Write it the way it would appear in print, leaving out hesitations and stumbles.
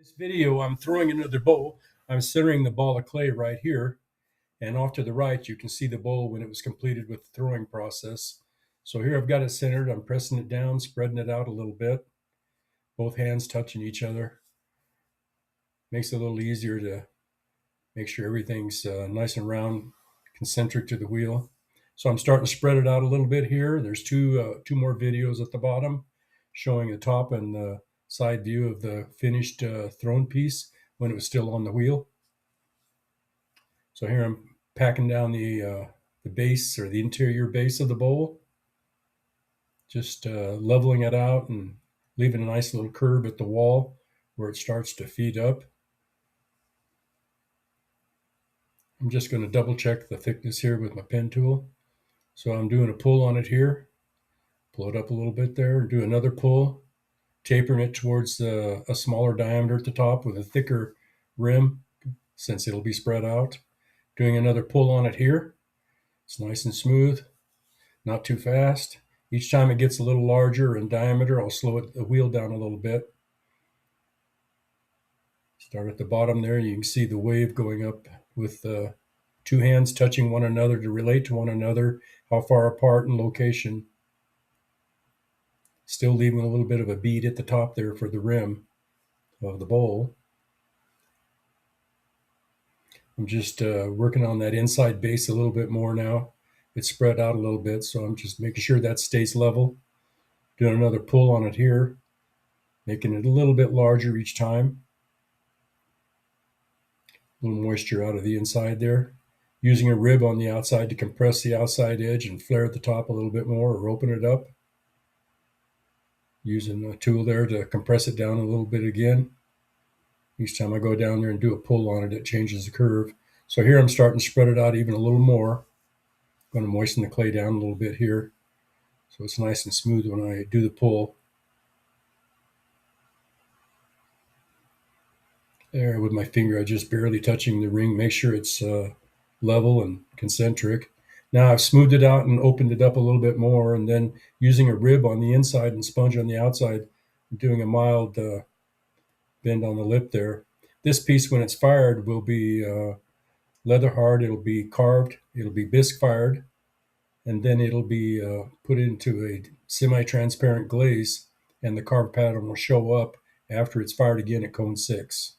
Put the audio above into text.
This video, I'm throwing another bowl. I'm centering the ball of clay right here, and off to the right, you can see the bowl when it was completed with the throwing process. So here I've got it centered. I'm pressing it down, spreading it out a little bit, both hands touching each other. Makes it a little easier to make sure everything's nice and round, concentric to the wheel. So I'm starting to spread it out a little bit here. There's two more videos at the bottom showing the top and the side view of the finished thrown piece when it was still on the wheel. So here I'm packing down the base or the interior base of the bowl, just leveling it out and leaving a nice little curve at the wall where it starts to feed up. I'm just going to double check the thickness here with my pen tool. So I'm doing a pull on it here, pull it up a little bit there, do another pull, tapering it towards a smaller diameter at the top with a thicker rim since it'll be spread out. Doing another pull on it here. It's nice and smooth, not too fast. Each time it gets a little larger in diameter, I'll slow the wheel down a little bit. Start at the bottom there. You can see the wave going up with two hands touching one another to relate to one another, how far apart in location. Still leaving a little bit of a bead at the top there for the rim of the bowl. I'm just working on that inside base a little bit more now. It's spread out a little bit, so I'm just making sure that stays level. Doing another pull on it here, making it a little bit larger each time. A little moisture out of the inside there. Using a rib on the outside to compress the outside edge and flare at the top a little bit more or open it up. Using a tool there to compress it down a little bit again. Each time I go down there and do a pull on it, it changes the curve. So here I'm starting to spread it out even a little more. I'm going to moisten the clay down a little bit here so it's nice and smooth when I do the pull. There, with my finger, I just barely touching the ring. Make sure it's level and concentric. Now I've smoothed it out and opened it up a little bit more, and then using a rib on the inside and sponge on the outside, I'm doing a mild bend on the lip there. This piece, when it's fired, will be leather hard. It'll be carved. It'll be bisque fired, and then it'll be put into a semi-transparent glaze, and the carved pattern will show up after it's fired again at cone 6.